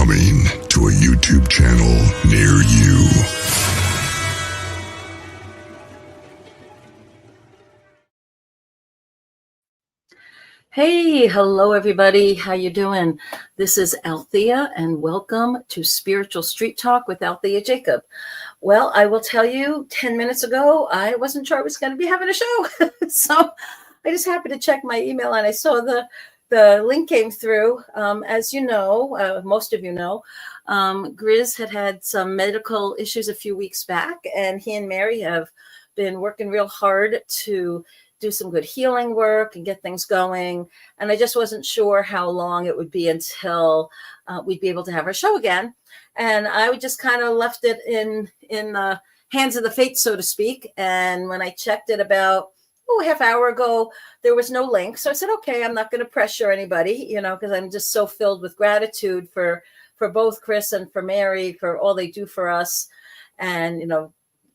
Coming to a YouTube channel near you. Hey, hello everybody. How you doing? This is Althea and welcome to Spiritual Street Talk with Althea Jacob. Well, I will tell you 10 minutes ago, I wasn't sure I was going to be having a show. So I just happened to check my email and I saw the link came through. As you know, most of you know, Grizz had some medical issues a few weeks back, and he and Mary have been working real hard to do some good healing work and get things going. And I just wasn't sure how long it would be until we'd be able to have our show again. And I just kind of left it in the hands of the fates, so to speak. And when I checked it about a half hour ago, there was no link. So I said, okay, I'm not going to pressure anybody, because I'm just so filled with gratitude for both Chris and for Mary, for all they do for us. And,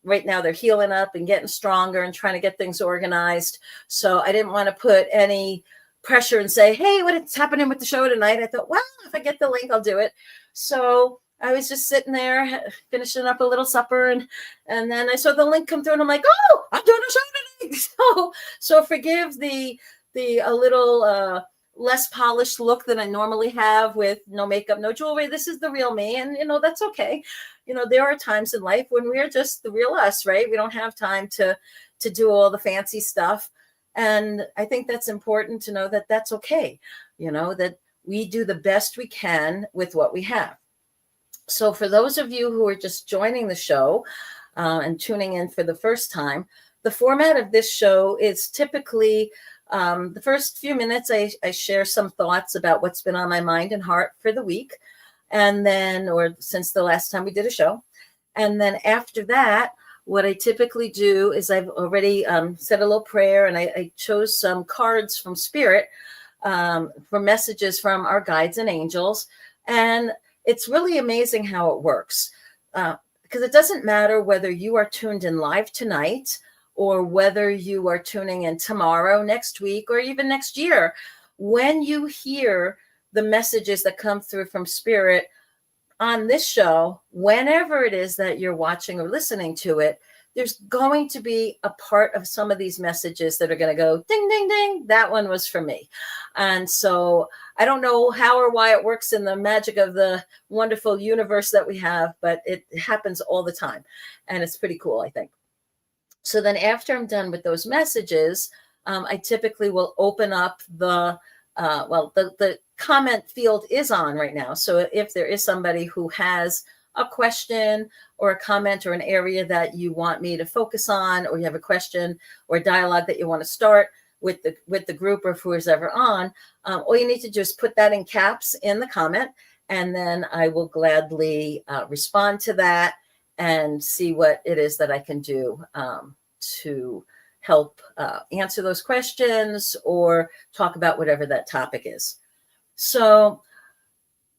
right now they're healing up and getting stronger and trying to get things organized. So I didn't want to put any pressure and say, hey, what's happening with the show tonight? I thought, well, if I get the link, I'll do it. So I was just sitting there finishing up a little supper. And then I saw the link come through and I'm like, oh, I'm doing a show tonight. So forgive the a little less polished look than I normally have with no makeup, no jewelry. This is the real me. And, that's okay. There are times in life when we're just the real us, right? We don't have time to do all the fancy stuff. And I think that's important to know that that's okay. That we do the best we can with what we have. So for those of you who are just joining the show and tuning in for the first time, the format of this show is typically the first few minutes, I share some thoughts about what's been on my mind and heart for the week. And then, or since the last time we did a show. And then after that, what I typically do is I've already said a little prayer, and I chose some cards from Spirit for messages from our guides and angels. And it's really amazing how it works, because it doesn't matter whether you are tuned in live tonight or whether you are tuning in tomorrow, next week, or even next year. When you hear the messages that come through from Spirit on this show, whenever it is that you're watching or listening to it, there's going to be a part of some of these messages that are going to go ding, ding, ding. That one was for me. And so I don't know how or why it works in the magic of the wonderful universe that we have, but it happens all the time. And it's pretty cool, I think. So then after I'm done with those messages, I typically will open up the comment field is on right now. So if there is somebody who has a question or a comment or an area that you want me to focus on, or you have a question or a dialogue that you want to start with the group or whoever's ever on, all you need to do is put that in caps in the comment, and then I will gladly respond to that and see what it is that I can do to help answer those questions or talk about whatever that topic is. So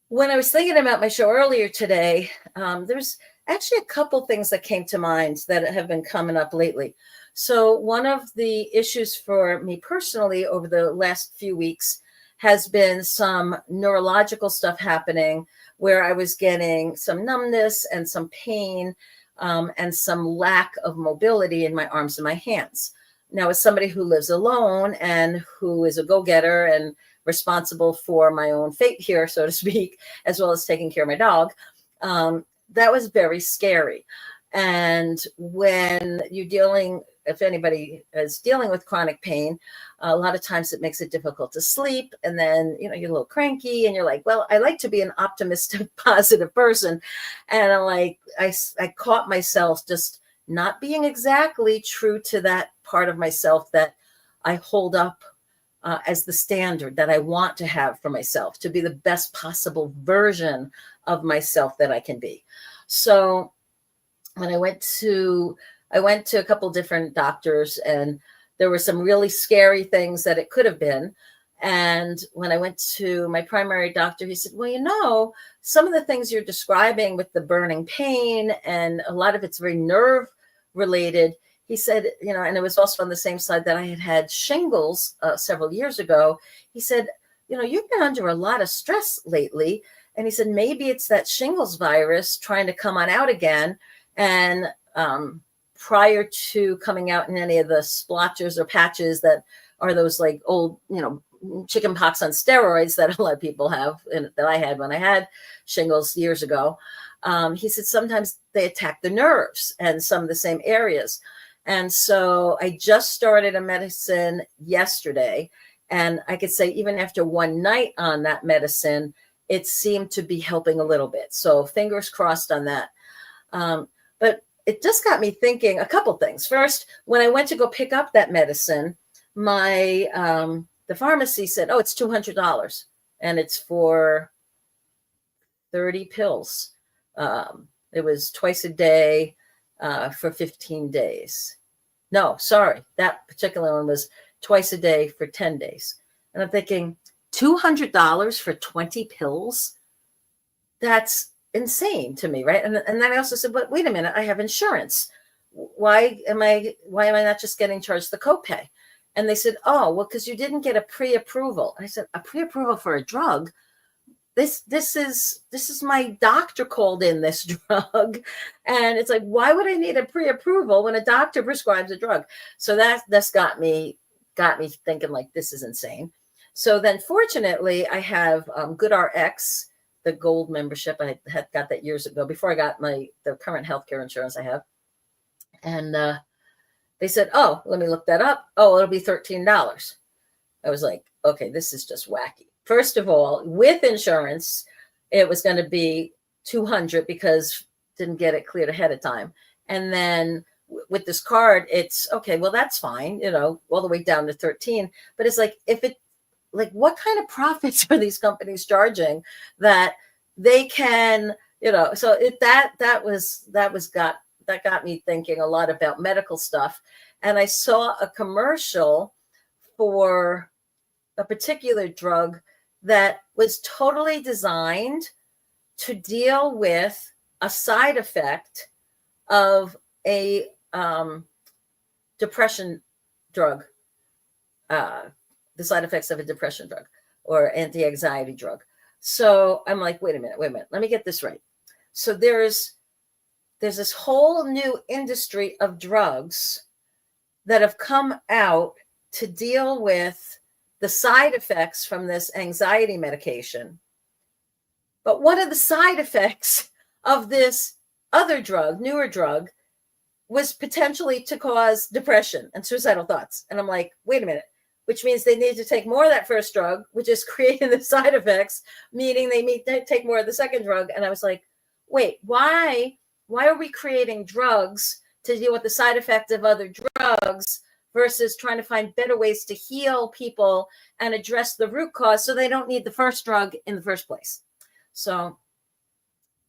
when I was thinking about my show earlier today, there's actually a couple things that came to mind that have been coming up lately. So one of the issues for me personally over the last few weeks has been some neurological stuff happening where I was getting some numbness and some pain and some lack of mobility in my arms and my hands. Now, as somebody who lives alone and who is a go-getter and responsible for my own fate here, so to speak, as well as taking care of my dog, that was very scary. And when you're dealing, if anybody is dealing with chronic pain, a lot of times it makes it difficult to sleep. And then, you're a little cranky and you're like, well, I like to be an optimistic, positive person. And I'm like, I caught myself just not being exactly true to that part of myself that I hold up as the standard that I want to have for myself, to be the best possible version of myself that I can be. So when I went to a couple different doctors, and there were some really scary things that it could have been. And when I went to my primary doctor, he said, well, some of the things you're describing with the burning pain, and a lot of it's very nerve related. He said, and it was also on the same side that I had shingles several years ago. He said, you've been under a lot of stress lately. And he said, maybe it's that shingles virus trying to come on out again. And prior to coming out in any of the splotches or patches that are those like old, chicken pox on steroids that a lot of people have, and that I had when I had shingles years ago. He said sometimes they attack the nerves and some of the same areas. And so I just started a medicine yesterday. And I could say even after one night on that medicine, it seemed to be helping a little bit. So fingers crossed on that. But it just got me thinking a couple things. First, when I went to go pick up that medicine, the pharmacy said, oh, it's $200 and it's for 30 pills. It was twice a day for 15 days. No, sorry. That particular one was twice a day for 10 days. And I'm thinking, $200 for 20 pills? That's insane to me, right? And then I also said, but wait a minute, I have insurance. Why am I not just getting charged the copay? And they said, oh, well, because you didn't get a pre-approval. I said, a pre-approval for a drug? This is my doctor called in this drug. And it's like, why would I need a pre-approval when a doctor prescribes a drug? So that's got me thinking, like, this is insane. So then fortunately I have GoodRx, the gold membership. I had got that years ago before I got the current healthcare insurance I have. And they said, oh, let me look that up. Oh, it'll be $13. I was like, okay, this is just wacky. First of all, with insurance, it was going to be $200 because didn't get it cleared ahead of time. And then with this card, it's okay, well, that's fine, all the way down to 13. But it's like, what kind of profits are these companies charging that they can, so that got me thinking a lot about medical stuff. And I saw a commercial for a particular drug that was totally designed to deal with a side effect of a depression drug, the side effects of a depression drug or anti-anxiety drug. So I'm like, wait a minute, let me get this right. So there's this whole new industry of drugs that have come out to deal with the side effects from this anxiety medication. But one of the side effects of this other drug, newer drug, was potentially to cause depression and suicidal thoughts. And I'm like, wait a minute, which means they need to take more of that first drug, which is creating the side effects, meaning they need to take more of the second drug. And I was like, wait, why are we creating drugs to deal with the side effects of other drugs versus trying to find better ways to heal people and address the root cause so they don't need the first drug in the first place? So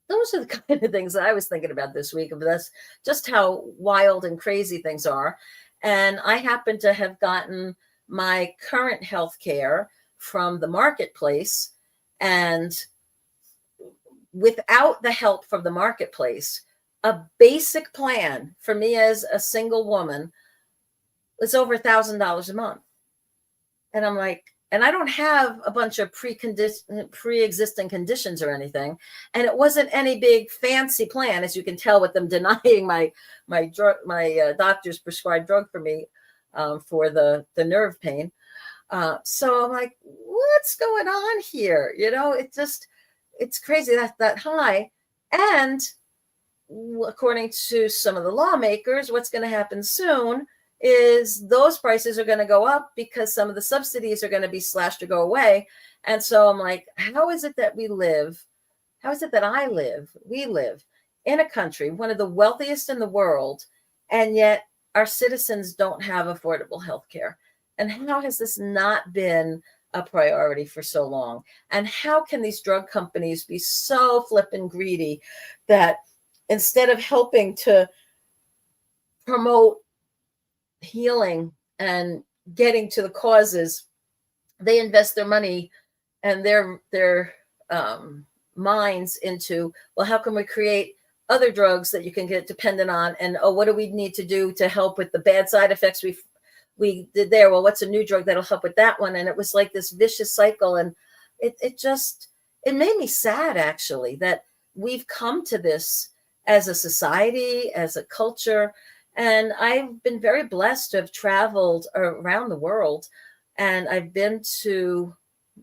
those are the kind of things that I was thinking about this week. That's just how wild and crazy things are. And I happen to have gotten my current health care from the marketplace. And without the help from the marketplace, a basic plan for me as a single woman was over $1,000 a month. And I'm like, and I don't have a bunch of pre-existing conditions or anything. And it wasn't any big fancy plan, as you can tell with them denying my doctor's prescribed drug for me for the nerve pain. So I'm like, what's going on here? It's crazy that high. And according to some of the lawmakers, what's going to happen soon is those prices are going to go up because some of the subsidies are going to be slashed or go away. And so I'm like, how is it that we live in a country, one of the wealthiest in the world, and yet our citizens don't have affordable health care? And how has this not been a priority for so long? And how can these drug companies be so flippin' greedy that instead of helping to promote healing and getting to the causes, they invest their money and their minds into, well, how can we create other drugs that you can get dependent on? And what do we need to do to help with the bad side effects we did there? Well, what's a new drug that'll help with that one? And it was like this vicious cycle. And it just it made me sad, actually, that we've come to this as a society, as a culture. And I've been very blessed to have traveled around the world. And I've been to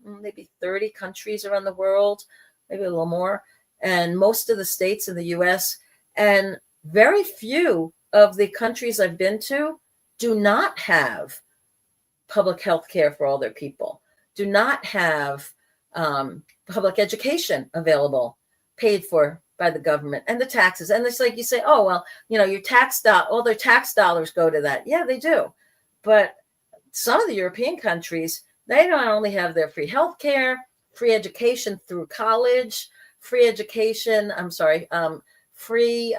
maybe 30 countries around the world, maybe a little more, and most of the states in the US. And very few of the countries I've been to do not have public health care for all their people, do not have public education available, paid for by the government, and the taxes. And it's like you say, oh, well, your all their tax dollars go to that. Yeah, they do. But some of the European countries, they not only have their free health care, free education through college, free education, free,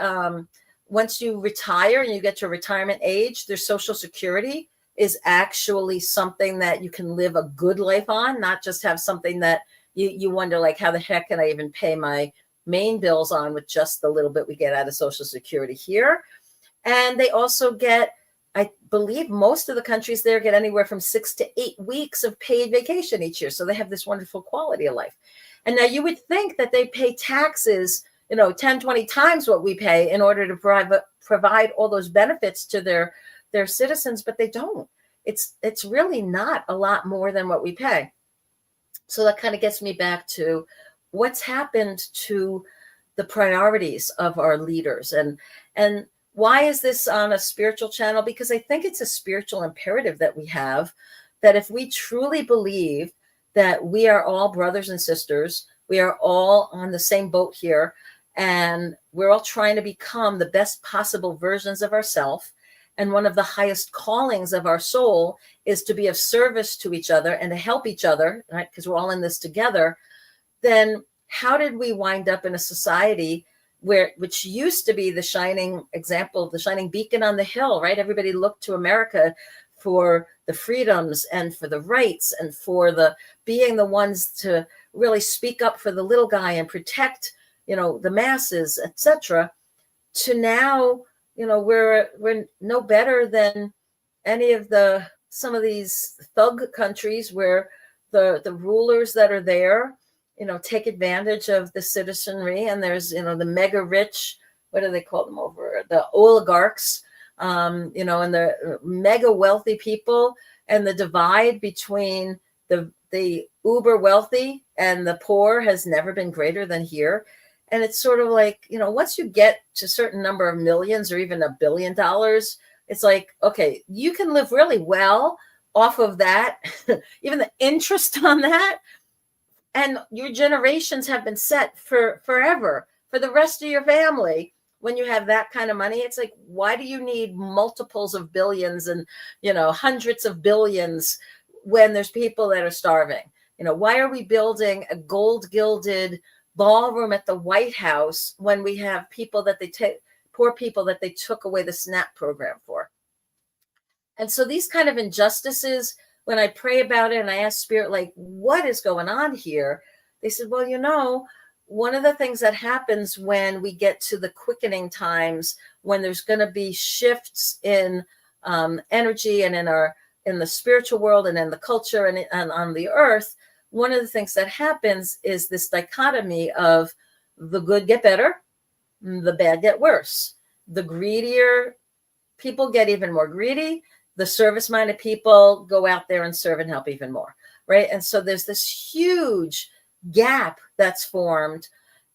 once you retire and you get to retirement age, their Social Security is actually something that you can live a good life on, not just have something that you wonder, like, how the heck can I even pay my main bills on with just the little bit we get out of Social Security here. And they also get, I believe most of the countries there get anywhere from 6 to 8 weeks of paid vacation each year. So they have this wonderful quality of life. And now you would think that they pay taxes, 10, 20 times what we pay in order to provide all those benefits to their citizens, but they don't. It's really not a lot more than what we pay. So that kind of gets me back to what's happened to the priorities of our leaders. And why is this on a spiritual channel? Because I think it's a spiritual imperative that we have, that if we truly believe that we are all brothers and sisters, we are all on the same boat here, and we're all trying to become the best possible versions of ourselves. And one of the highest callings of our soul is to be of service to each other and to help each other, right? Because we're all in this together. Then how did we wind up in a society which used to be the shining example, the shining beacon on the hill, right? Everybody looked to America for the freedoms and for the rights and for the being the ones to really speak up for the little guy and protect, the masses, etc. To now, we're no better than any of some of these thug countries where the rulers that are there, take advantage of the citizenry. And there's, the mega rich, what do they call them over? The oligarchs, and the mega wealthy people, and the divide between the uber wealthy and the poor has never been greater than here. And it's sort of like, once you get to a certain number of millions or even $1 billion, it's like, okay, you can live really well off of that, even the interest on that. And your generations have been set for forever, for the rest of your family. When you have that kind of money, it's like, why do you need multiples of billions and, hundreds of billions when there's people that are starving? Why are we building a gold gilded ballroom at the White House when we have people that poor people that they took away the SNAP program for? And so these kind of injustices, when I pray about it and I ask Spirit, like, what is going on here? They said, well, one of the things that happens when we get to the quickening times, when there's going to be shifts in energy and in the spiritual world and in the culture and on the earth, one of the things that happens is this dichotomy of the good get better, the bad get worse. The greedier people get even more greedy. The service-minded people go out there and serve and help even more, right? And so there's this huge gap that's formed.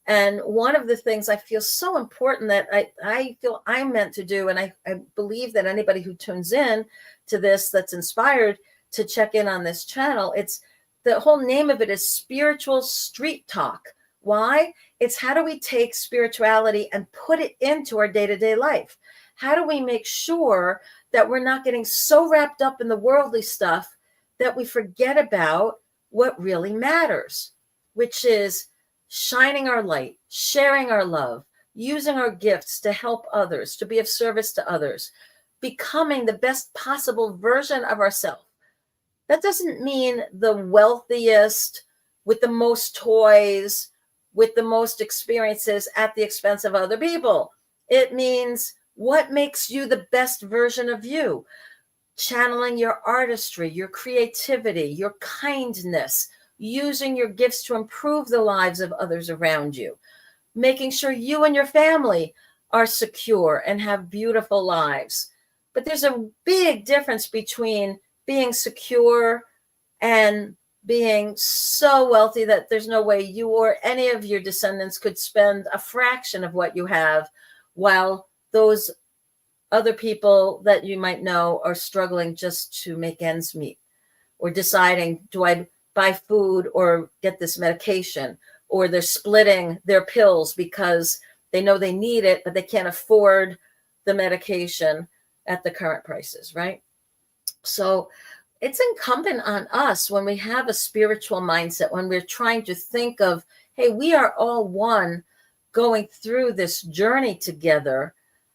And one of the things I feel so important that I feel I'm meant to do, and I believe that anybody who tunes in to this that's inspired to check in on this channel, it's the whole name of it is Spiritual Street Talk. Why? It's how do we take spirituality and put it into our day-to-day life? How do we make sure that we're not getting so wrapped up in the worldly stuff that we forget about what really matters, which is shining our light, sharing our love, using our gifts to help others, to be of service to others, becoming the best possible version of ourselves. That doesn't mean the wealthiest with the most toys, with the most experiences at the expense of other people. It means what makes you the best version of you, channeling your artistry, your creativity, your kindness, using your gifts to improve the lives of others around you, making sure you and your family are secure and have beautiful lives. But there's a big difference between being secure and being so wealthy that there's no way you or any of your descendants could spend a fraction of what you have, while those other people that you might know are struggling just to make ends meet, or deciding, do I buy food or get this medication? Or they're splitting their pills because they know they need it, but they can't afford the medication at the current prices, right? So it's incumbent on us, when we have a spiritual mindset, when we're trying to think of, hey, we are all one going through this journey together.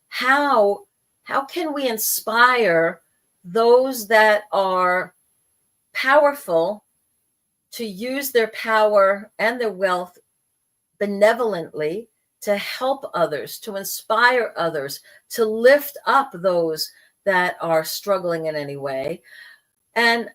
How can we inspire those that are powerful to use their power and their wealth benevolently to help others, to inspire others, to lift up those that are struggling in any way? And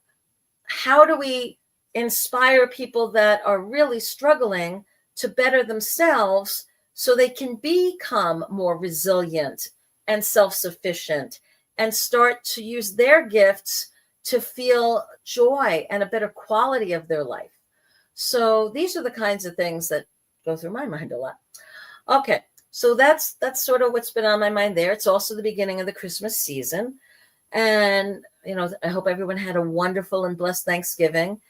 how do we inspire people that are really struggling to better themselves so they can become more resilient and self-sufficient and start to use their gifts to feel joy and a better quality of their life? So these are the kinds of things that go through my mind a lot. Okay, so that's sort of what's been on my mind there. It's also the beginning of the Christmas season. And, I hope everyone had a wonderful and blessed Thanksgiving.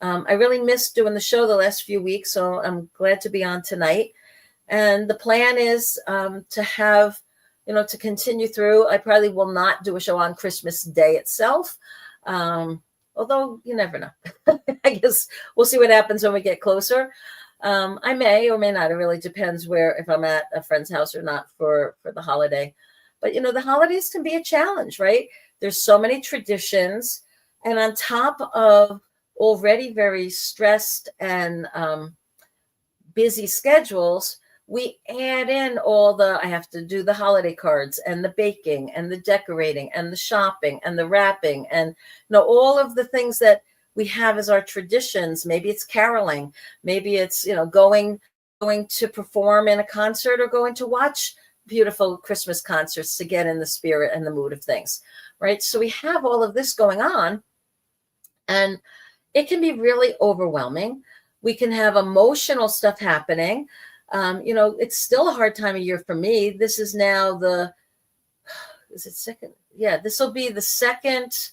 I really missed doing the show the last few weeks, so I'm glad to be on tonight. And the plan is to have, to continue through. I probably will not do a show on Christmas Day itself, although you never know. I guess we'll see what happens when we get closer. I may or may not. It really depends if I'm at a friend's house or not for the holiday. But, the holidays can be a challenge, right? There's so many traditions. And on top of already very stressed and busy schedules, we add in I have to do the holiday cards and the baking and the decorating and the shopping and the wrapping and, all of the things that we have as our traditions. Maybe it's caroling. Maybe it's, going to perform in a concert or going to watch beautiful Christmas concerts to get in the spirit and the mood of things, right? So we have all of this going on, and it can be really overwhelming. We can have emotional stuff happening. It's still a hard time of year for me. This is now is it second? Yeah, this will be the second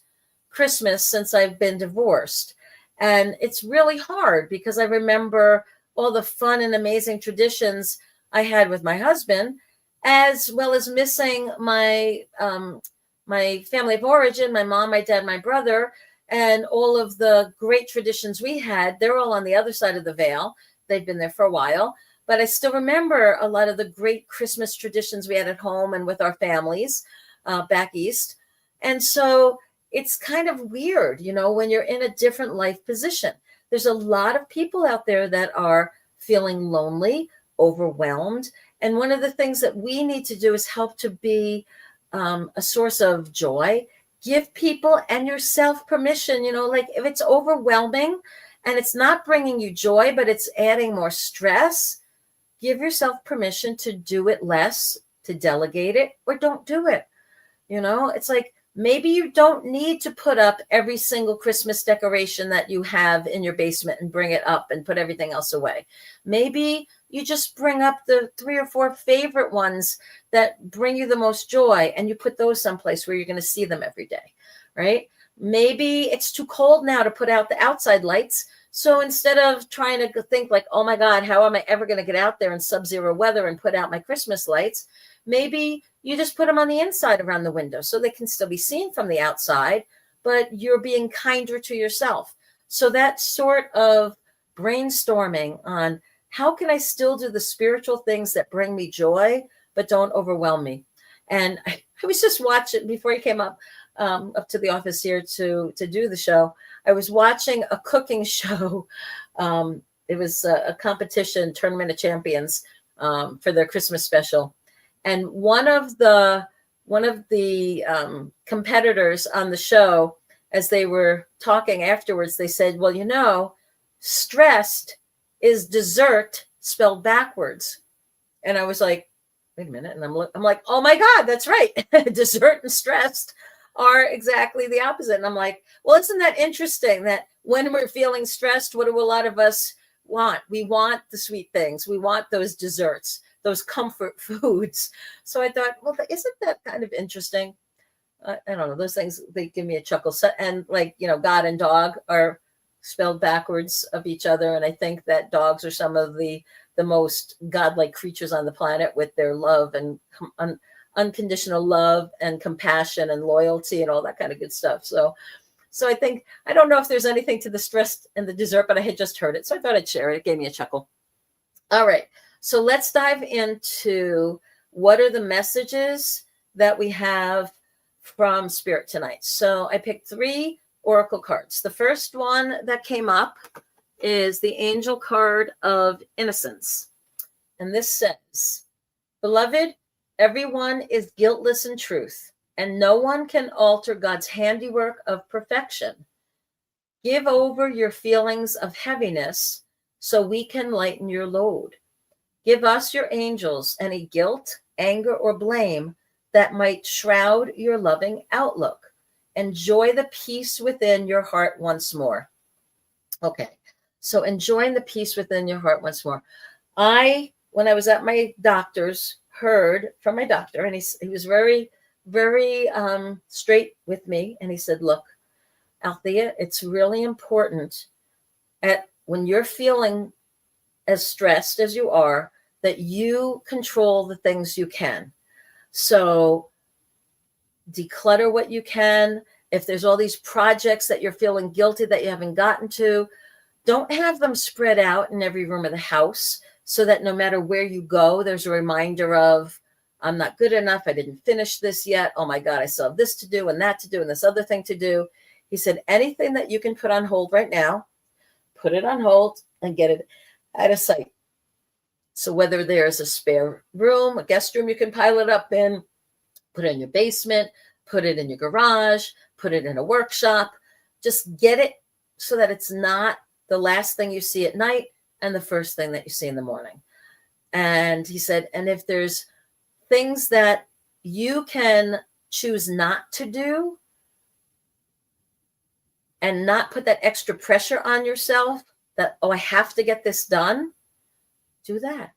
Christmas since I've been divorced. And it's really hard because I remember all the fun and amazing traditions I had with my husband, as well as missing my family of origin, my mom, my dad, my brother, and all of the great traditions we had. They're all on the other side of the veil. They've been there for a while. But I still remember a lot of the great Christmas traditions we had at home and with our families back east. And so it's kind of weird, when you're in a different life position. There's a lot of people out there that are feeling lonely, overwhelmed. And one of the things that we need to do is help to be a source of joy. Give people and yourself permission, like if it's overwhelming and it's not bringing you joy, but it's adding more stress, give yourself permission to do it less, to delegate it, or don't do it. It's like, maybe you don't need to put up every single Christmas decoration that you have in your basement and bring it up and put everything else away. Maybe you just bring up the 3 or 4 favorite ones that bring you the most joy, and you put those someplace where you're going to see them every day, right? Maybe it's too cold now to put out the outside lights. So instead of trying to think like, oh my God, how am I ever going to get out there in sub-zero weather and put out my Christmas lights? Maybe you just put them on the inside around the window so they can still be seen from the outside, but you're being kinder to yourself. So that sort of brainstorming on how can I still do the spiritual things that bring me joy, but don't overwhelm me. And I was just watching before he came up to the office here to do the show. I was watching a cooking show. It was a competition, Tournament of Champions, for their Christmas special. And one of the competitors on the show, as they were talking afterwards, they said, well, stressed is dessert spelled backwards. And I was like, wait a minute. And I'm like, oh my God, that's right. Dessert and stressed are exactly the opposite. And I'm like, well, isn't that interesting that when we're feeling stressed, what do a lot of us want? We want the sweet things. We want those desserts, those comfort foods. So I thought, well, isn't that kind of interesting? I don't know. Those things, they give me a chuckle. So, and like, God and dog are spelled backwards of each other. And I think that dogs are some of the most godlike creatures on the planet, with their love and unconditional love and compassion and loyalty and all that kind of good stuff. So I think, I don't know if there's anything to the stress and the dessert, but I had just heard it. So I thought I'd share it. It gave me a chuckle. All right. So let's dive into what are the messages that we have from Spirit tonight. So I picked 3 oracle cards. The first one that came up is the angel card of innocence. And this says, beloved, everyone is guiltless in truth, and no one can alter God's handiwork of perfection. Give over your feelings of heaviness so we can lighten your load. Give us, your angels, any guilt, anger, or blame that might shroud your loving outlook. Enjoy the peace within your heart once more. Okay, so enjoying the peace within your heart once more. When I was at my doctor's, heard from my doctor, and he was very, very straight with me. And he said, look, Althea, it's really important when you're feeling as stressed as you are, that you control the things you can. So declutter what you can. If there's all these projects that you're feeling guilty that you haven't gotten to, don't have them spread out in every room of the house, so that no matter where you go, there's a reminder of, I'm not good enough. I didn't finish this yet. Oh my God, I still have this to do and that to do and this other thing to do. He said, anything that you can put on hold right now, put it on hold and get it out of sight. So whether there's a spare room, a guest room you can pile it up in, put it in your basement, put it in your garage, put it in a workshop, just get it so that it's not the last thing you see at night and the first thing that you see in the morning. And he said, and if there's things that you can choose not to do and not put that extra pressure on yourself that, oh, I have to get this done, do that.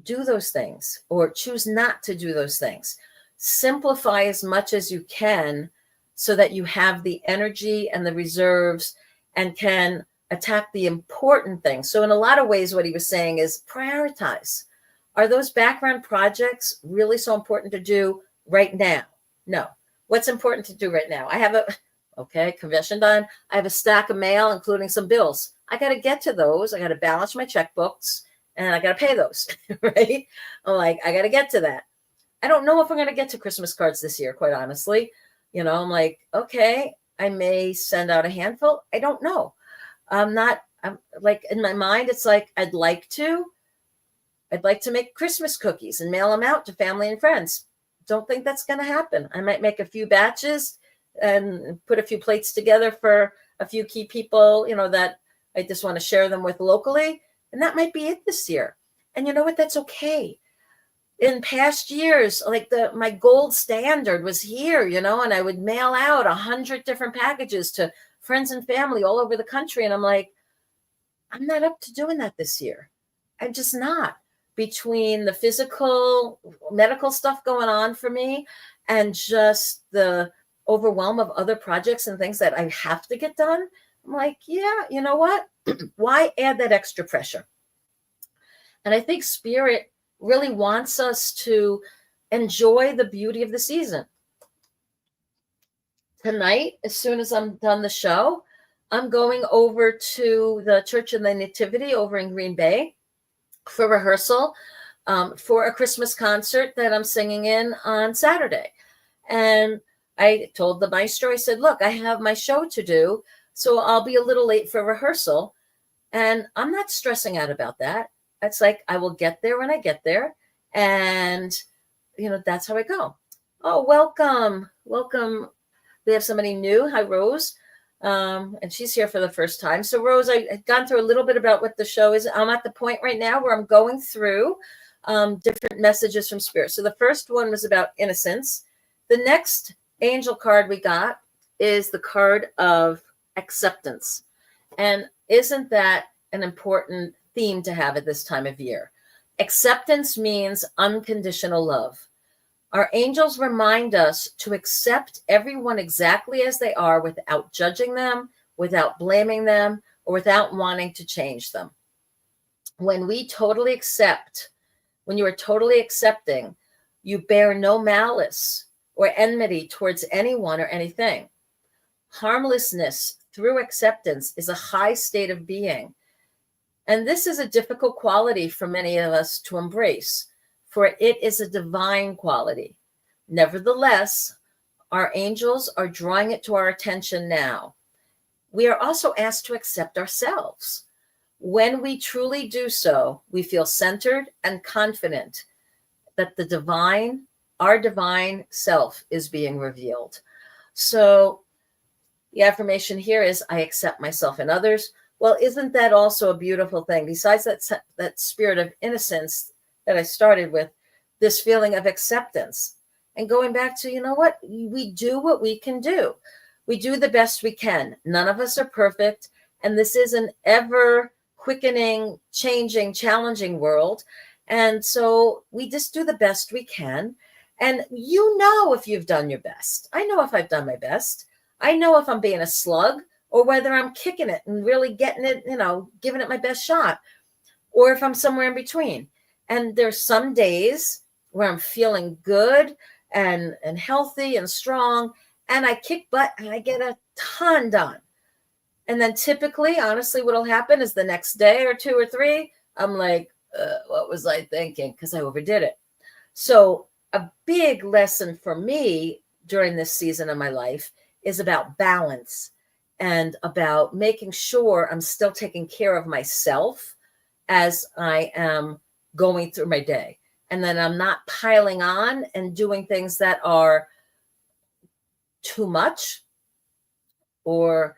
Do those things, or choose not to do those things. Simplify as much as you can so that you have the energy and the reserves and can attack the important things. So in a lot of ways, what he was saying is prioritize. Are those background projects really so important to do right now? No. What's important to do right now? I have confession time. I have a stack of mail, including some bills. I got to get to those. I got to balance my checkbooks and I got to pay those, right? I'm like, I got to get to that. I don't know if I'm going to get to Christmas cards this year, quite honestly. I'm like, okay, I may send out a handful. I don't know. I'm like, in my mind, it's like, I'd like to make Christmas cookies and mail them out to family and friends. Don't think that's going to happen. I might make a few batches and put a few plates together for a few key people, that I just want to share them with locally. And that might be it this year. And you know what? That's okay. In past years, like my gold standard was here, and I would mail out 100 different packages to friends and family all over the country. And I'm like, I'm not up to doing that this year. I'm just not. Between the physical, medical stuff going on for me and just the overwhelm of other projects and things that I have to get done, I'm like, yeah, you know what? Why add that extra pressure? And I think Spirit really wants us to enjoy the beauty of the season. Tonight, as soon as I'm done the show, I'm going over to the Church of the Nativity over in Green Bay for rehearsal for a Christmas concert that I'm singing in on Saturday. And I told the maestro, I said, look, I have my show to do, so I'll be a little late for rehearsal. And I'm not stressing out about that. It's like, I will get there when I get there. And, that's how I go. Oh, welcome. Welcome. We have somebody new. Hi, Rose. And she's here for the first time. So Rose, I've gone through a little bit about what the show is. I'm at the point right now where I'm going through different messages from Spirit. So the first one was about innocence. The next angel card we got is the card of acceptance. And isn't that an important theme to have at this time of year? Acceptance means unconditional love. Our angels remind us to accept everyone exactly as they are without judging them, without blaming them, or without wanting to change them. When we totally accept, when you are totally accepting, you bear no malice or enmity towards anyone or anything. Harmlessness through acceptance is a high state of being. And this is a difficult quality for many of us to embrace, for it is a divine quality. Nevertheless, our angels are drawing it to our attention now. We are also asked to accept ourselves. When we truly do so, we feel centered and confident that the divine, our divine self, is being revealed. So the affirmation here is, I accept myself and others. Well, isn't that also a beautiful thing? Besides that spirit of innocence that I started with, this feeling of acceptance. And going back to, you know what? We do what we can do. We do the best we can. None of us are perfect. And this is an ever quickening, changing, challenging world. And so we just do the best we can. And you know if you've done your best. I know if I've done my best. I know if I'm being a slug or whether I'm kicking it and really getting it, giving it my best shot, or if I'm somewhere in between. And there's some days where I'm feeling good and healthy and strong, and I kick butt and I get a ton done. And then typically, honestly, what'll happen is the next day or two or three, I'm like, what was I thinking? Because I overdid it. So a big lesson for me during this season of my life is about balance and about making sure I'm still taking care of myself as I am going through my day. And then I'm not piling on and doing things that are too much, or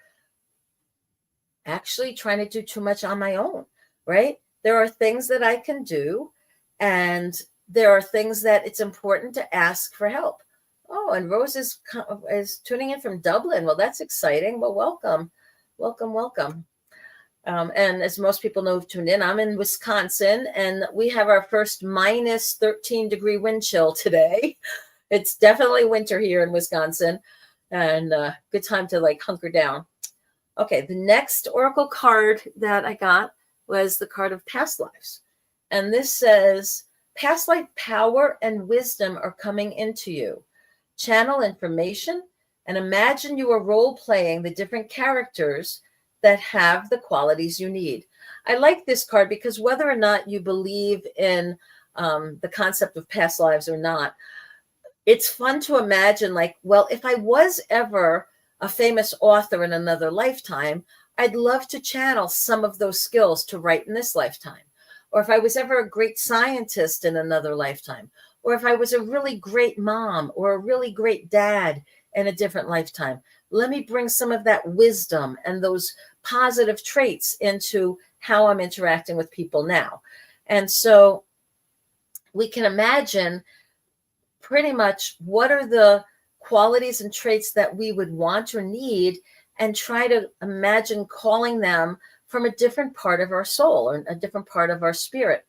actually trying to do too much on my own, right? There are things that I can do, and there are things that it's important to ask for help. Oh, and Rose is tuning in from Dublin. Well, that's exciting. Well, welcome. And as most people know who've tuned in, I'm in Wisconsin, and we have our first minus 13-degree wind chill today. It's definitely winter here in Wisconsin, and good time to hunker down. Okay, the next oracle card that I got was the card of past lives. And this says, past life power and wisdom are coming into you. Channel information and imagine you are role-playing the different characters that have the qualities you need. I like this card because whether or not you believe in the concept of past lives or not, it's fun to imagine if I was ever a famous author in another lifetime, I'd love to channel some of those skills to write in this lifetime. Or if I was ever a great scientist in another lifetime, or if I was a really great mom or a really great dad in a different lifetime, let me bring some of that wisdom and those positive traits into how I'm interacting with people now. And so we can imagine pretty much what are the qualities and traits that we would want or need, and try to imagine calling them from a different part of our soul or a different part of our spirit.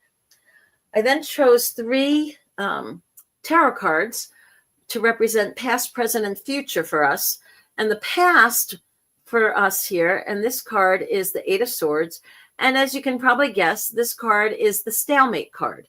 I then chose 3 tarot cards to represent past, present, and future for us. And the past for us here, and this card is the 8 of Swords. And as you can probably guess, this card is the stalemate card.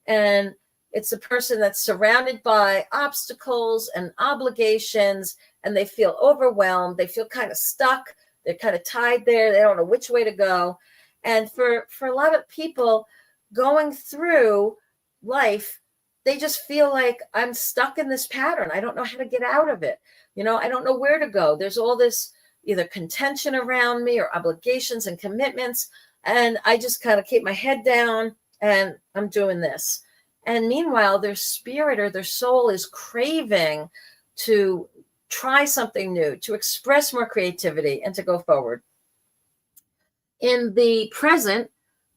And it's a person that's surrounded by obstacles and obligations, and they feel overwhelmed. They feel kind of stuck. They're kind of tied there. They don't know which way to go. And for a lot of people going through life, they just feel like, I'm stuck in this pattern. I don't know how to get out of it. I don't know where to go. There's all this either contention around me or obligations and commitments. And I just kind of keep my head down and I'm doing this. And meanwhile, their spirit or their soul is craving to try something new, to express more creativity, and to go forward. In the present,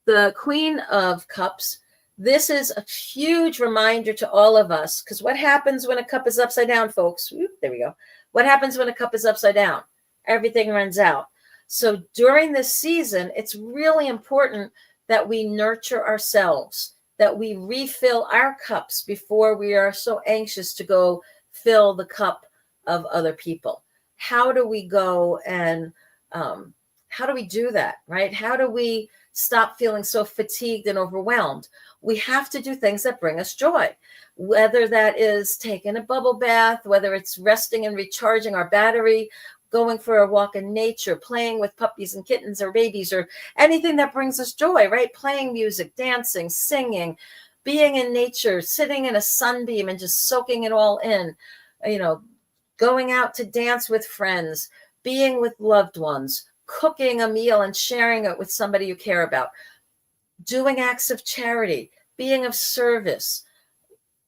the Queen of Cups, this is a huge reminder to all of us, because what happens when a cup is upside down, folks? There we go. What happens when a cup is upside down? Everything runs out. So during this season, it's really important that we nurture ourselves, that we refill our cups before we are so anxious to go fill the cup of other people. How do we go and how do we do that, right? How do we stop feeling so fatigued and overwhelmed? We have to do things that bring us joy, whether that is taking a bubble bath, whether it's resting and recharging our battery, going for a walk in nature, playing with puppies and kittens or babies, or anything that brings us joy, right? Playing music, dancing, singing, being in nature, sitting in a sunbeam and just soaking it all in, going out to dance with friends, being with loved ones, cooking a meal and sharing it with somebody you care about, doing acts of charity, being of service,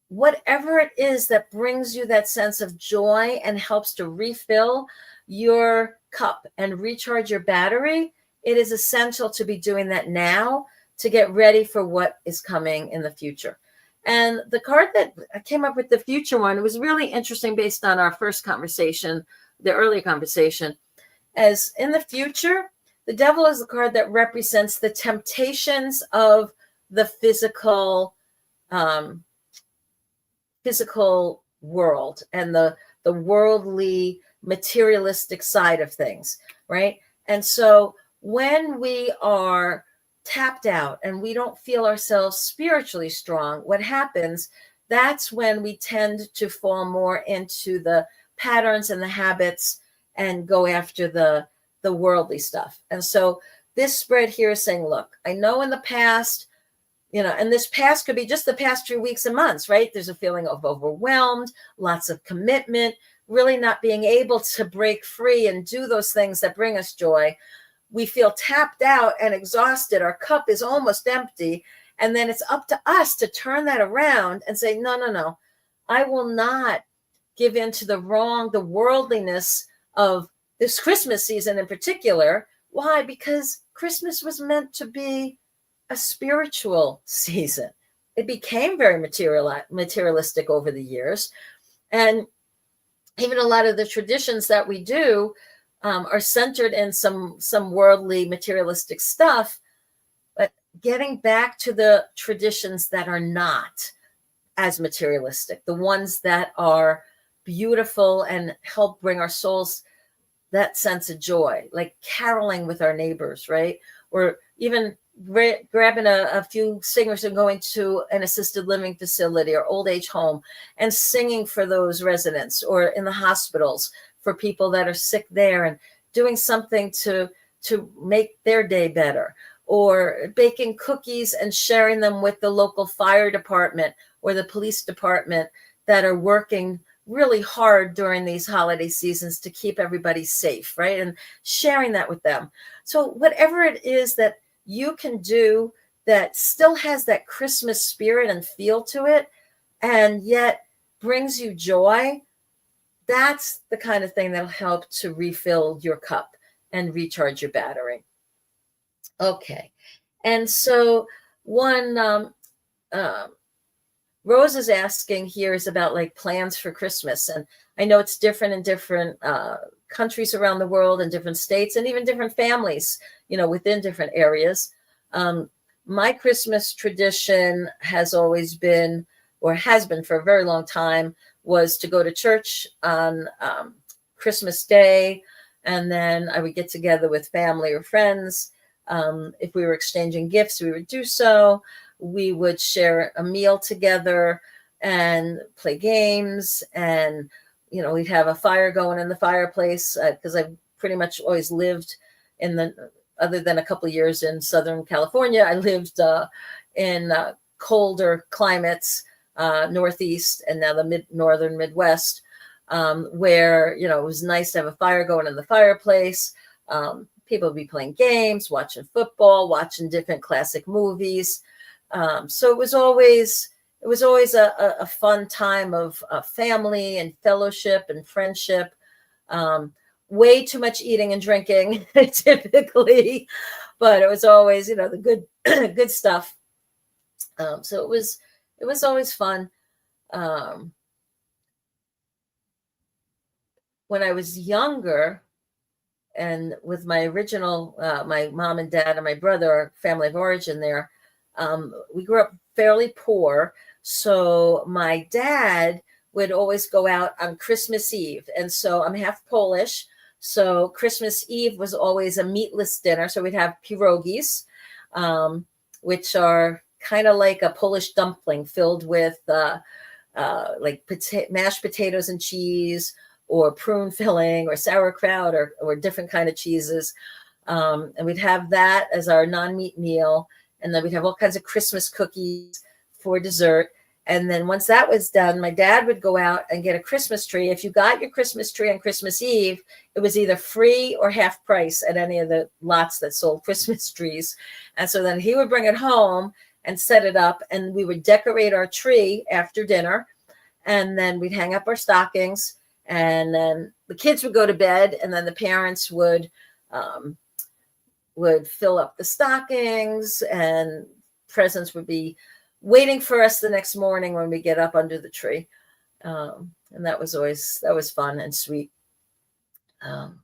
whatever it is that brings you that sense of joy and helps to refill your cup and recharge your battery. It is essential to be doing that now to get ready for what is coming in the future. And the card that I came up with, the future one, was really interesting based on our first conversation, the earlier conversation. As in the future, the devil is the card that represents the temptations of the physical world and the worldly materialistic side of things, right? And so when we are tapped out and we don't feel ourselves spiritually strong, what happens, that's when we tend to fall more into the patterns and the habits and go after the worldly stuff. And so this spread here is saying, look, I know in the past, and this past could be just the past few weeks and months, right? There's a feeling of overwhelmed, lots of commitment, really not being able to break free and do those things that bring us joy. We feel tapped out and exhausted. Our cup is almost empty. And then it's up to us to turn that around and say, no. I will not give in to the worldliness of this Christmas season in particular. Why? Because Christmas was meant to be a spiritual season. It became very materialistic over the years. And even a lot of the traditions that we do are centered in some worldly materialistic stuff, but getting back to the traditions that are not as materialistic, the ones that are beautiful and help bring our souls that sense of joy, like caroling with our neighbors, right? Or even grabbing a few singers and going to an assisted living facility or old age home and singing for those residents, or in the hospitals for people that are sick there, and doing something to make their day better, or baking cookies and sharing them with the local fire department or the police department that are working really hard during these holiday seasons to keep everybody safe, right? And sharing that with them. So whatever it is that you can do that still has that Christmas spirit and feel to it, and yet brings you joy, that's the kind of thing that'll help to refill your cup and recharge your battery. Okay. And so one, Rose is asking here is about like plans for Christmas. And I know it's different in different countries around the world and different states and even different families, within different areas. My Christmas tradition has always been, or has been for a very long time, was to go to church on Christmas Day. And then I would get together with family or friends. If we were exchanging gifts, we would do so. We would share a meal together and play games. And, we'd have a fire going in the fireplace, because I pretty much always lived other than a couple of years in Southern California, I lived in colder climates, Northeast and now the Northern Midwest, where, it was nice to have a fire going in the fireplace. People would be playing games, watching football, watching different classic movies. So it was always a fun time of family and fellowship and friendship. Way too much eating and drinking typically, but it was always, the good good stuff. So it was always fun. Um, when I was younger, and with my original, my mom and dad and my brother, our family of origin there, we grew up fairly poor. So my dad would always go out on Christmas Eve. And so I'm half Polish. So Christmas Eve was always a meatless dinner. So we'd have pierogies, which are kind of like a Polish dumpling filled with like mashed potatoes and cheese, or prune filling, or sauerkraut, or different kind of cheeses. And we'd have that as our non-meat meal. And then we'd have all kinds of Christmas cookies for dessert. And then once that was done, my dad would go out and get a Christmas tree. If you got your Christmas tree on Christmas Eve, it was either free or half price at any of the lots that sold Christmas trees. And so then he would bring it home and set it up, and we would decorate our tree after dinner. And then we'd hang up our stockings, and then the kids would go to bed, and then the parents would fill up the stockings, and presents would be waiting for us the next morning when we get up under the tree. And that was fun and sweet.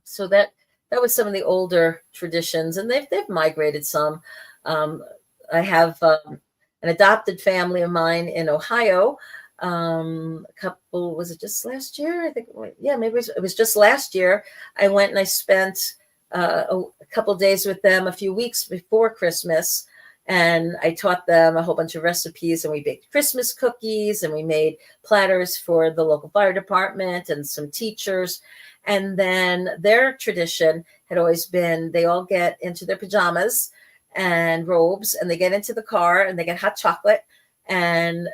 So that was some of the older traditions, and they've migrated some. I have an adopted family of mine in Ohio. Was it just last year? I think, yeah, maybe it was just last year. I went and I spent a couple of days with them a few weeks before Christmas, and I taught them a whole bunch of recipes, and we baked Christmas cookies, and we made platters for the local fire department and some teachers. And then their tradition had always been, they all get into their pajamas and robes, and they get into the car, and they get hot chocolate, and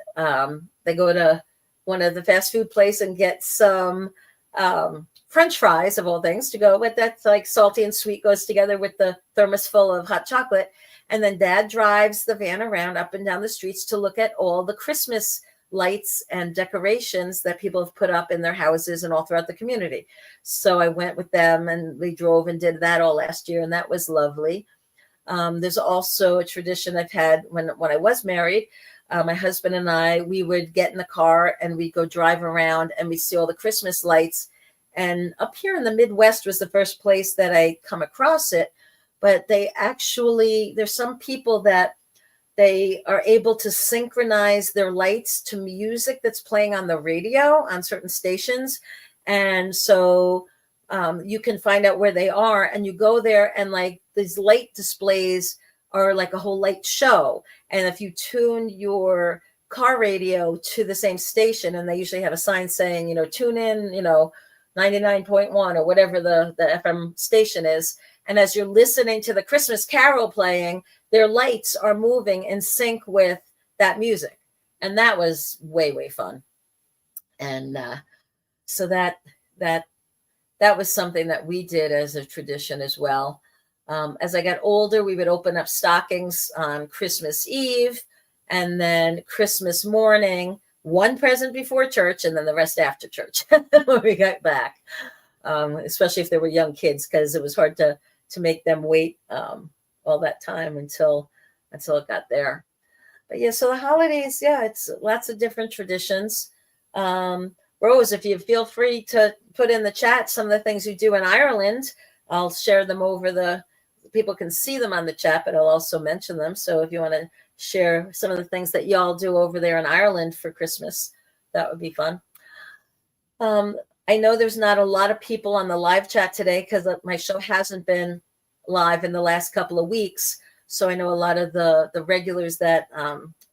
they go to one of the fast food places and get some French fries, of all things, to go with. That's like salty and sweet goes together with the thermos full of hot chocolate. And then Dad drives the van around up and down the streets to look at all the Christmas lights and decorations that people have put up in their houses and all throughout the community. So I went with them, and we drove and did that all last year, and that was lovely. There's also a tradition I've had when I was married. My husband and I, we would get in the car and we'd go drive around, and we'd see all the Christmas lights. And up here in the Midwest was the first place that I come across it. But there's some people that they are able to synchronize their lights to music that's playing on the radio on certain stations. And so you can find out where they are, and you go there, and like these light displays are like a whole light show. And if you tune your car radio to the same station, and they usually have a sign saying, tune in, 99.1 or whatever the FM station is. And as you're listening to the Christmas carol playing, their lights are moving in sync with that music. And that was way, way fun. And so that was something that we did as a tradition as well. As I got older, we would open up stockings on Christmas Eve, and then Christmas morning, one present before church, and then the rest after church when we got back, especially if they were young kids, because it was hard to make them wait all that time until it got there. But yeah, so the holidays, yeah, it's lots of different traditions. Rose, if you feel free to put in the chat some of the things you do in Ireland, I'll share them over people can see them on the chat, but I'll also mention them. So if you want to share some of the things that y'all do over there in Ireland for Christmas, that would be fun. I know there's not a lot of people on the live chat today because my show hasn't been live in the last couple of weeks. So I know a lot of the regulars that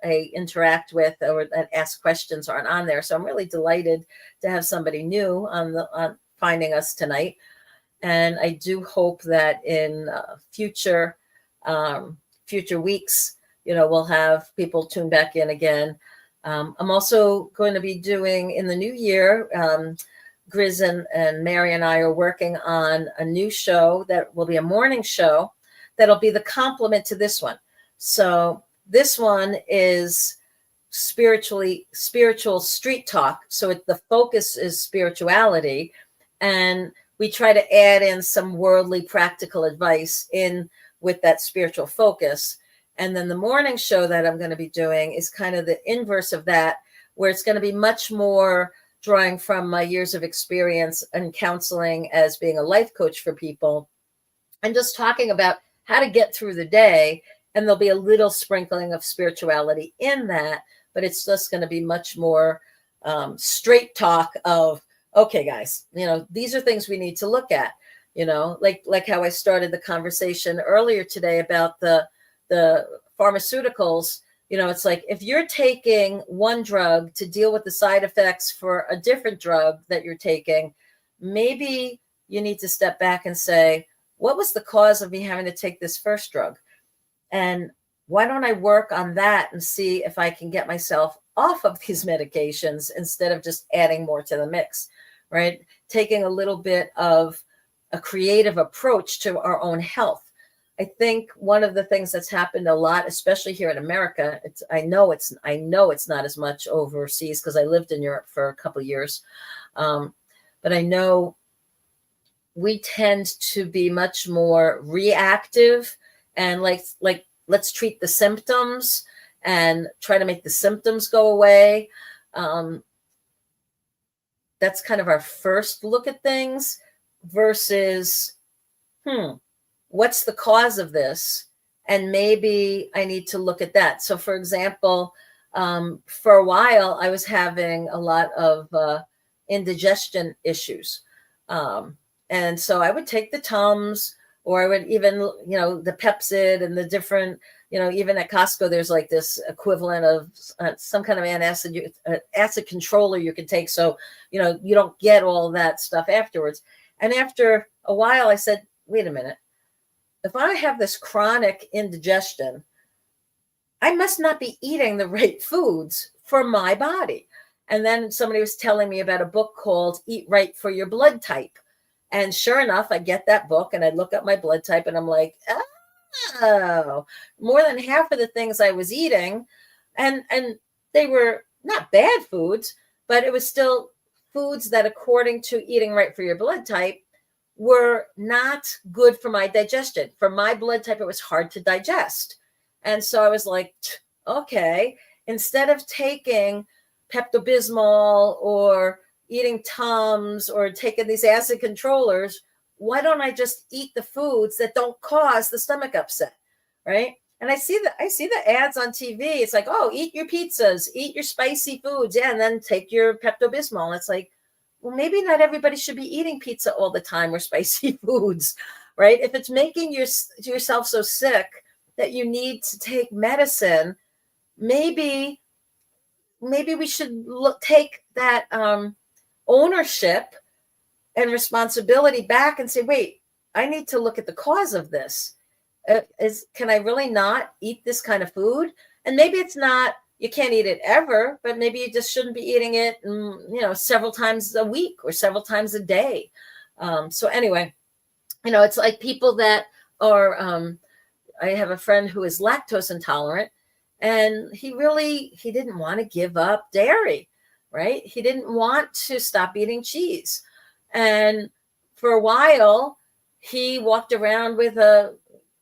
I interact with or that ask questions aren't on there. So I'm really delighted to have somebody new on finding us tonight. And I do hope that in future weeks, we'll have people tune back in again. I'm also going to be doing in the new year, Grizz and Mary and I are working on a new show that will be a morning show that'll be the complement to this one. So this one is spiritual street talk. So the focus is spirituality. And we try to add in some worldly practical advice in with that spiritual focus. And then the morning show that I'm going to be doing is kind of the inverse of that, where it's going to be much more drawing from my years of experience and counseling as being a life coach for people, and just talking about how to get through the day. And there'll be a little sprinkling of spirituality in that, but it's just going to be much more straight talk of, okay, guys, these are things we need to look at, like how I started the conversation earlier today about the pharmaceuticals. It's like, if you're taking one drug to deal with the side effects for a different drug that you're taking, maybe you need to step back and say, what was the cause of me having to take this first drug? And why don't I work on that and see if I can get myself off of these medications instead of just adding more to the mix, right? Taking a little bit of a creative approach to our own health. I think one of the things that's happened a lot, especially here in America, I know it's not as much overseas because I lived in Europe for a couple of years, but I know we tend to be much more reactive and like let's treat the symptoms and try to make the symptoms go away. That's kind of our first look at things versus, what's the cause of this? And maybe I need to look at that. So for example, for a while, I was having a lot of indigestion issues. And so I would take the Tums, or I would even, the Pepsid and the different, even at Costco, there's like this equivalent of some kind of antacid acid controller you can take. So, you don't get all that stuff afterwards. And after a while, I said, wait a minute. If I have this chronic indigestion, I must not be eating the right foods for my body. And then somebody was telling me about a book called Eat Right for Your Blood Type. And sure enough, I get that book and I look up my blood type and I'm like, oh, more than half of the things I was eating, and they were not bad foods, but it was still foods that, according to Eating Right for Your Blood Type, were not good for my digestion. For my blood type, it was hard to digest. And so I was like, okay, instead of taking Pepto-Bismol or eating Tums or taking these acid controllers, why don't I just eat the foods that don't cause the stomach upset, right? And I see the ads on TV. It's like, oh, eat your pizzas, eat your spicy foods, yeah, and then take your Pepto-Bismol. And it's like, well, maybe not everybody should be eating pizza all the time or spicy foods, right? If it's making yourself so sick that you need to take medicine, maybe we should take that ownership and responsibility back and say, wait, I need to look at the cause of this. Can I really not eat this kind of food? And maybe it's not, you can't eat it ever, but maybe you just shouldn't be eating it, several times a week or several times a day. So anyway, it's like people that are, I have a friend who is lactose intolerant, and he didn't want to give up dairy, right? He didn't want to stop eating cheese. And for a while, he walked around with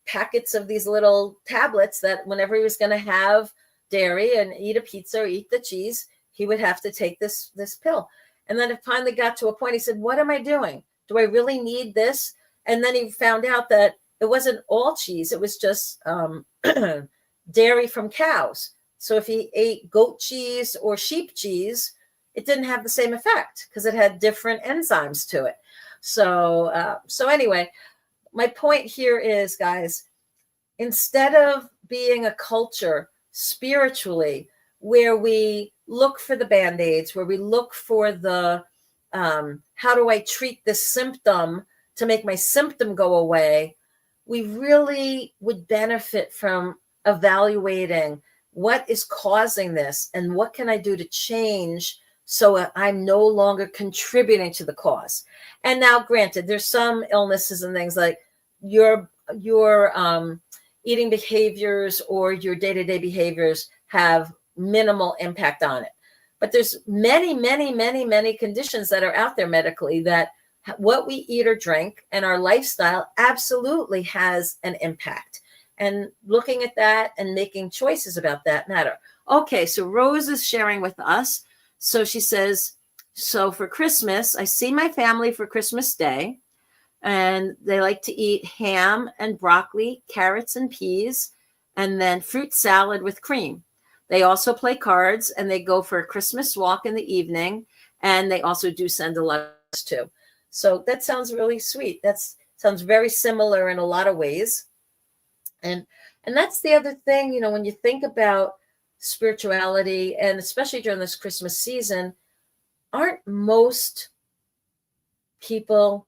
packets of these little tablets that whenever he was going to have dairy and eat a pizza or eat the cheese, he would have to take this pill. And then it finally got to a point, he said, what am I doing? Do I really need this? And then he found out that it wasn't all cheese. It was just dairy from cows. So if he ate goat cheese or sheep cheese, it didn't have the same effect because it had different enzymes to it. So anyway, my point here is, guys, instead of being a culture spiritually where we look for the Band-Aids, where we look for the how do I treat this symptom to make my symptom go away, we really would benefit from evaluating what is causing this and what can I do to change so I'm no longer contributing to the cause. And now, granted, there's some illnesses and things like your eating behaviors or your day-to-day behaviors have minimal impact on it. But there's many, many, many, many conditions that are out there medically that what we eat or drink and our lifestyle absolutely has an impact. And looking at that and making choices about that matter. Okay, so Rose is sharing with us. So she says, so for Christmas, I see my family for Christmas Day, and they like to eat ham and broccoli, carrots and peas, and then fruit salad with cream. They also play cards, and they go for a Christmas walk in the evening, and they also do send a letter too. So that sounds really sweet. That sounds very similar in a lot of ways. And that's the other thing, you know, when you think about spirituality, and especially during this Christmas season, aren't most people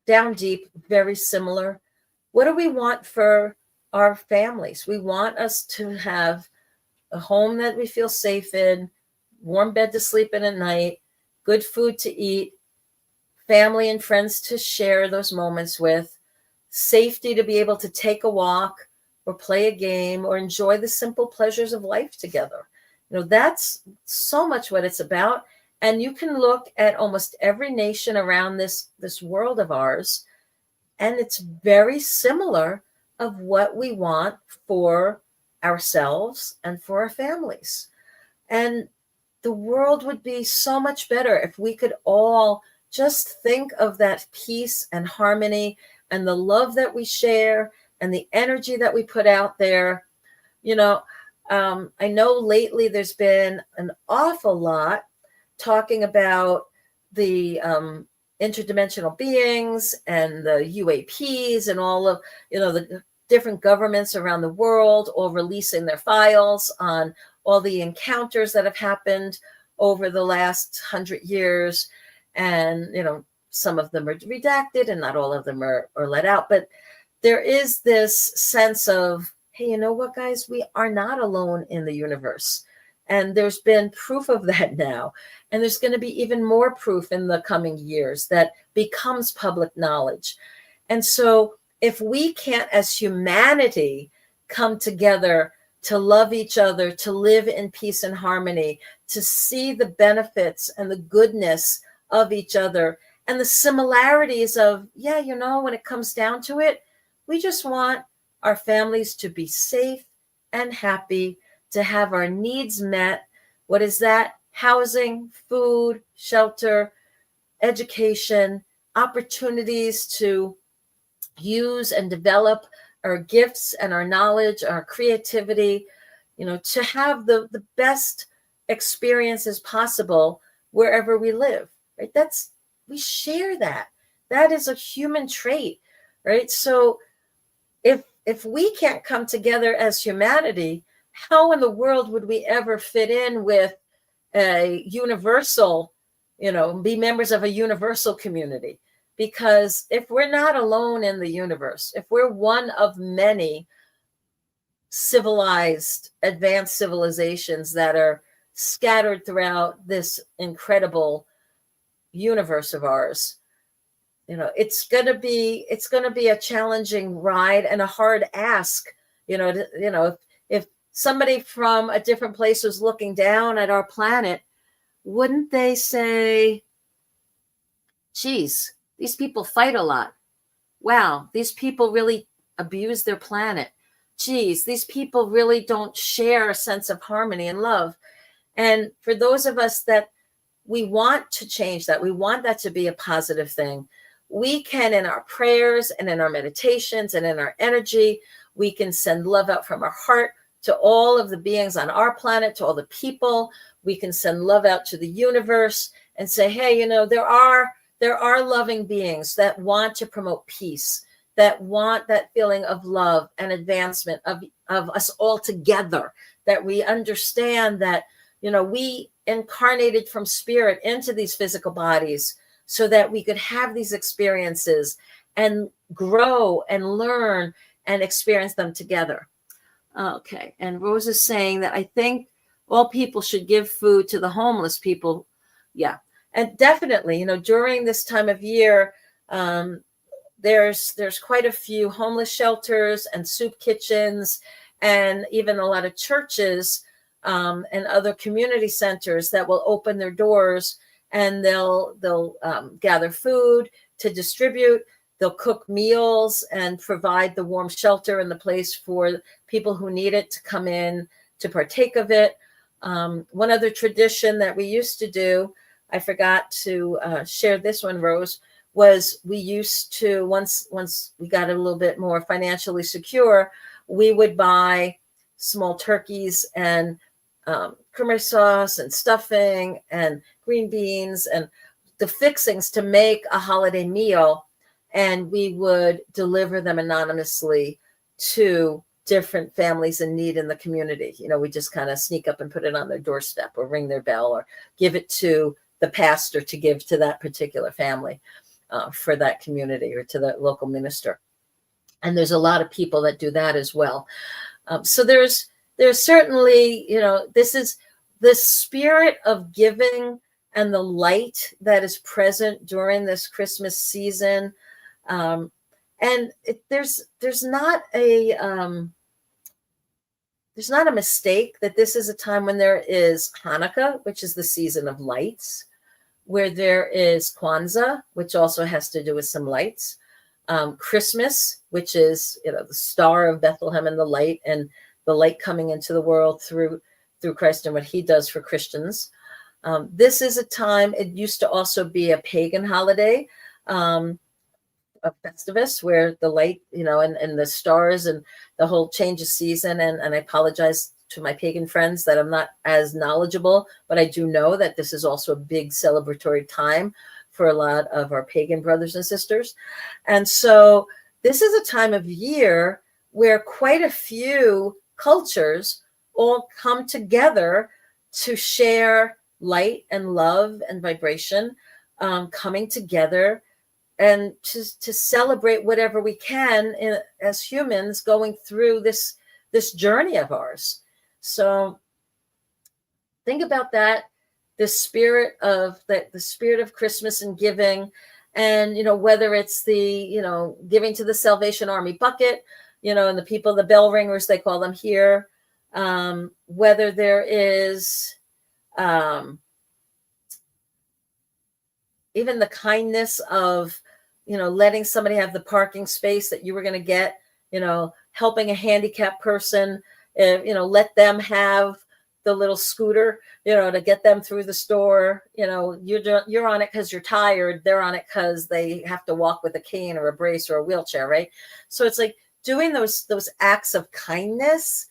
down deep very similar? What do we want for our families? We want us to have a home that we feel safe in, warm bed to sleep in at night, good food to eat, family and friends to share those moments with, safety to be able to take a walk or play a game or enjoy the simple pleasures of life together. You know, that's so much what it's about. And you can look at almost every nation around this world of ours, and it's very similar of what we want for ourselves and for our families. And the world would be so much better if we could all just think of that peace and harmony and the love that we share and the energy that we put out there. You know, I know lately there's been an awful lot talking about the interdimensional beings and the UAPs and all of, you know, the different governments around the world all releasing their files on all the encounters that have happened over the last 100 years. And, you know, some of them are redacted and not all of them are let out. But there is this sense of, hey, you know what, guys, we are not alone in the universe. And there's been proof of that now. And there's going to be even more proof in the coming years that becomes public knowledge. And so if we can't, as humanity, come together to love each other, to live in peace and harmony, to see the benefits and the goodness of each other and the similarities of, yeah, you know, when it comes down to it, we just want our families to be safe and happy, to have our needs met. What is that? Housing, food, shelter, education, opportunities to use and develop our gifts and our knowledge, our creativity, you know, to have the best experiences possible wherever we live, right? We share that. That is a human trait, right? So if we can't come together as humanity, how in the world would we ever fit in with a universal, you know, be members of a universal community? Because if we're not alone in the universe, if we're one of many civilized, advanced civilizations that are scattered throughout this incredible universe of ours, you know, it's going to be a challenging ride and a hard ask, if somebody from a different place was looking down at our planet, wouldn't they say, geez, these people fight a lot. Wow, these people really abuse their planet. Geez, these people really don't share a sense of harmony and love. And for those of us that we want to change that, we want that to be a positive thing, we can, in our prayers and in our meditations and in our energy, we can send love out from our heart to all of the beings on our planet, to all the people. We can send love out to the universe and say, hey, you know, there are loving beings that want to promote peace, that want that feeling of love and advancement of us all together, that we understand that, you know, we incarnated from spirit into these physical bodies so that we could have these experiences and grow and learn and experience them together. Okay. And Rose is saying that I think all people should give food to the homeless people. Yeah. And definitely, you know, during this time of year, there's quite a few homeless shelters and soup kitchens and even a lot of churches and other community centers that will open their doors and they'll gather food to distribute. They'll cook meals and provide the warm shelter and the place for people who need it to come in to partake of it. One other tradition that we used to do, I forgot to share this one, Rose, was we used to, once we got a little bit more financially secure, we would buy small turkeys and creamery sauce and stuffing and green beans and the fixings to make a holiday meal. And we would deliver them anonymously to different families in need in the community. We just kind of sneak up and put it on their doorstep or ring their bell or give it to the pastor to give to that particular family for that community or to the local minister. And there's a lot of people that do that as well. So there's certainly, this is the spirit of giving and the light that is present during this Christmas season. And there's not a mistake that this is a time when there is Hanukkah, which is the season of lights, where there is Kwanzaa, which also has to do with some lights, Christmas, which is the star of Bethlehem and the light coming into the world through Christ and what he does for Christians. This is a time, it used to also be a pagan holiday, a Festivus, where the light, and the stars and the whole change of season. And I apologize to my pagan friends that I'm not as knowledgeable, but I do know that this is also a big celebratory time for a lot of our pagan brothers and sisters. And so this is a time of year where quite a few cultures all come together to share light and love and vibration, coming together and to celebrate whatever we can as humans going through this journey of ours. So think about that, the spirit of Christmas and giving, and whether it's the giving to the Salvation Army bucket, and the people, the bell ringers, they call them here, whether there is even the kindness of letting somebody have the parking space that you were going to get, helping a handicapped person, let them have the little scooter, to get them through the store. You're on it because you're tired. They're on it because they have to walk with a cane or a brace or a wheelchair, right? So it's like doing those acts of kindness,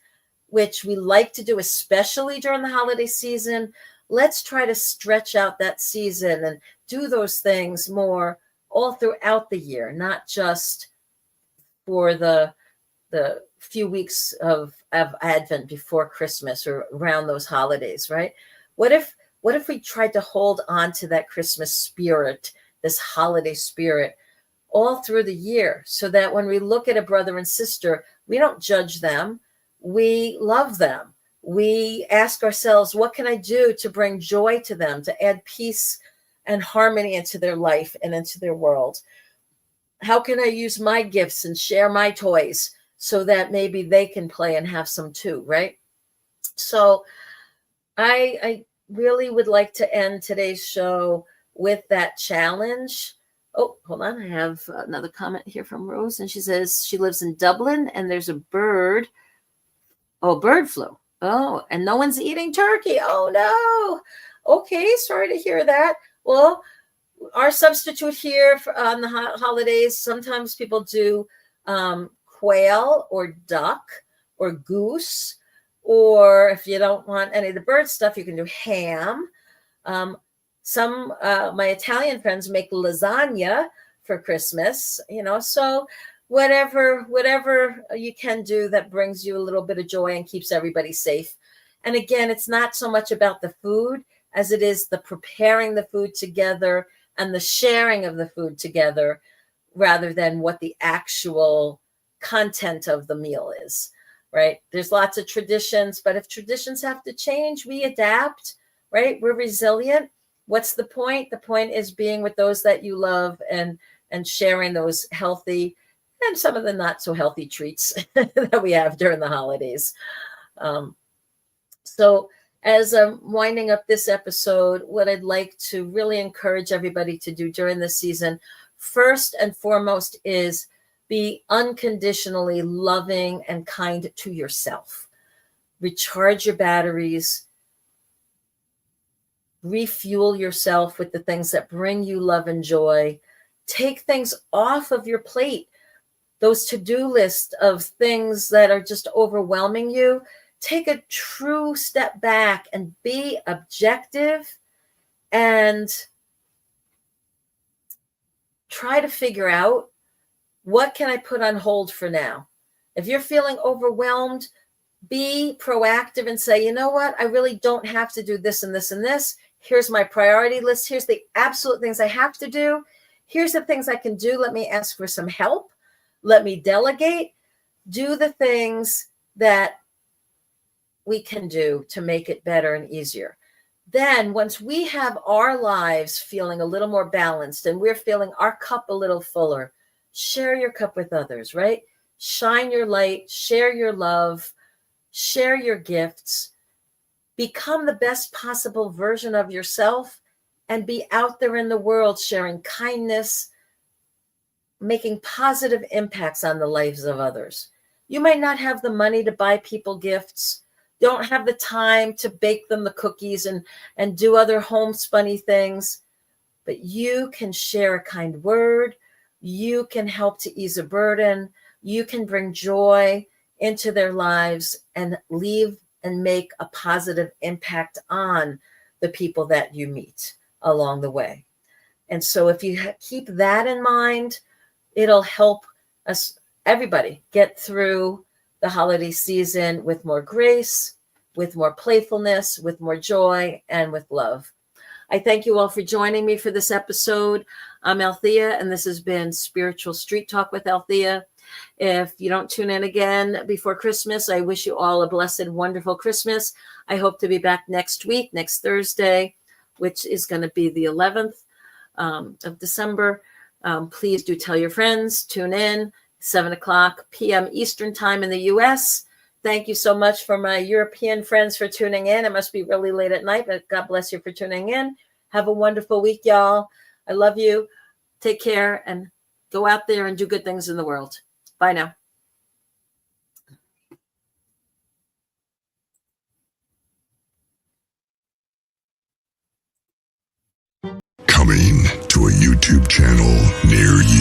which we like to do, especially during the holiday season. Let's try to stretch out that season and do those things more all throughout the year, not just for the few weeks of Advent before Christmas or around those holidays, right? What if we tried to hold on to that Christmas spirit, this holiday spirit, all through the year, so that when we look at a brother and sister, we don't judge them, we love them. We ask ourselves, what can I do to bring joy to them, to add peace and harmony into their life and into their world? How can I use my gifts and share my toys so that maybe they can play and have some too, right? So I really would like to end today's show with that challenge. Oh, hold on. I have another comment here from Rose, and she says she lives in Dublin and there's a bird flu. Oh, and no one's eating turkey. Oh, no. Okay, sorry to hear that. Well, our substitute here on the holidays, sometimes people do quail or duck or goose, or if you don't want any of the bird stuff, you can do ham. Some my Italian friends make lasagna for Christmas, so whatever you can do that brings you a little bit of joy and keeps everybody safe. And again, it's not so much about the food as it is the preparing the food together and the sharing of the food together, rather than what the actual content of the meal is, right? There's lots of traditions, but if traditions have to change, we adapt, right? We're resilient. What's the point? The point is being with those that you love and sharing those healthy and some of the not so healthy treats that we have during the holidays. So as I'm winding up this episode, what I'd like to really encourage everybody to do during this season, first and foremost, is be unconditionally loving and kind to yourself. Recharge your batteries, refuel yourself with the things that bring you love and joy. Take things off of your plate. Those to-do lists of things that are just overwhelming you. Take a true step back and be objective and try to figure out, what can I put on hold for now? If you're feeling overwhelmed, be proactive and say, you know what? I really don't have to do this and this and this. Here's my priority list. Here's the absolute things I have to do. Here's the things I can do. Let me ask for some help. Let me delegate. Do the things that we can do to make it better and easier. Then once we have our lives feeling a little more balanced and we're feeling our cup a little fuller, share your cup with others, right? Shine your light, share your love, share your gifts, become the best possible version of yourself, and be out there in the world sharing kindness, making positive impacts on the lives of others. You might not have the money to buy people gifts, don't have the time to bake them the cookies and do other homespunny things, but you can share a kind word. You can help to ease a burden. You can bring joy into their lives and leave and make a positive impact on the people that you meet along the way. And so if you keep that in mind, it'll help us, everybody, get through the holiday season with more grace, with more playfulness, with more joy, and with love. I thank you all for joining me for this episode. I'm Althea, and this has been Spiritual Street Talk with Althea. If you don't tune in again before Christmas, I wish you all a blessed, wonderful Christmas. I hope to be back next week, next Thursday, which is going to be the 11th of December. Please do tell your friends. Tune in, 7:00 p.m. Eastern Time in the U.S. Thank you so much for my European friends for tuning in. It must be really late at night, but God bless you for tuning in. Have a wonderful week, y'all. I love you. Take care and go out there and do good things in the world. Bye now. Coming to a YouTube channel near you.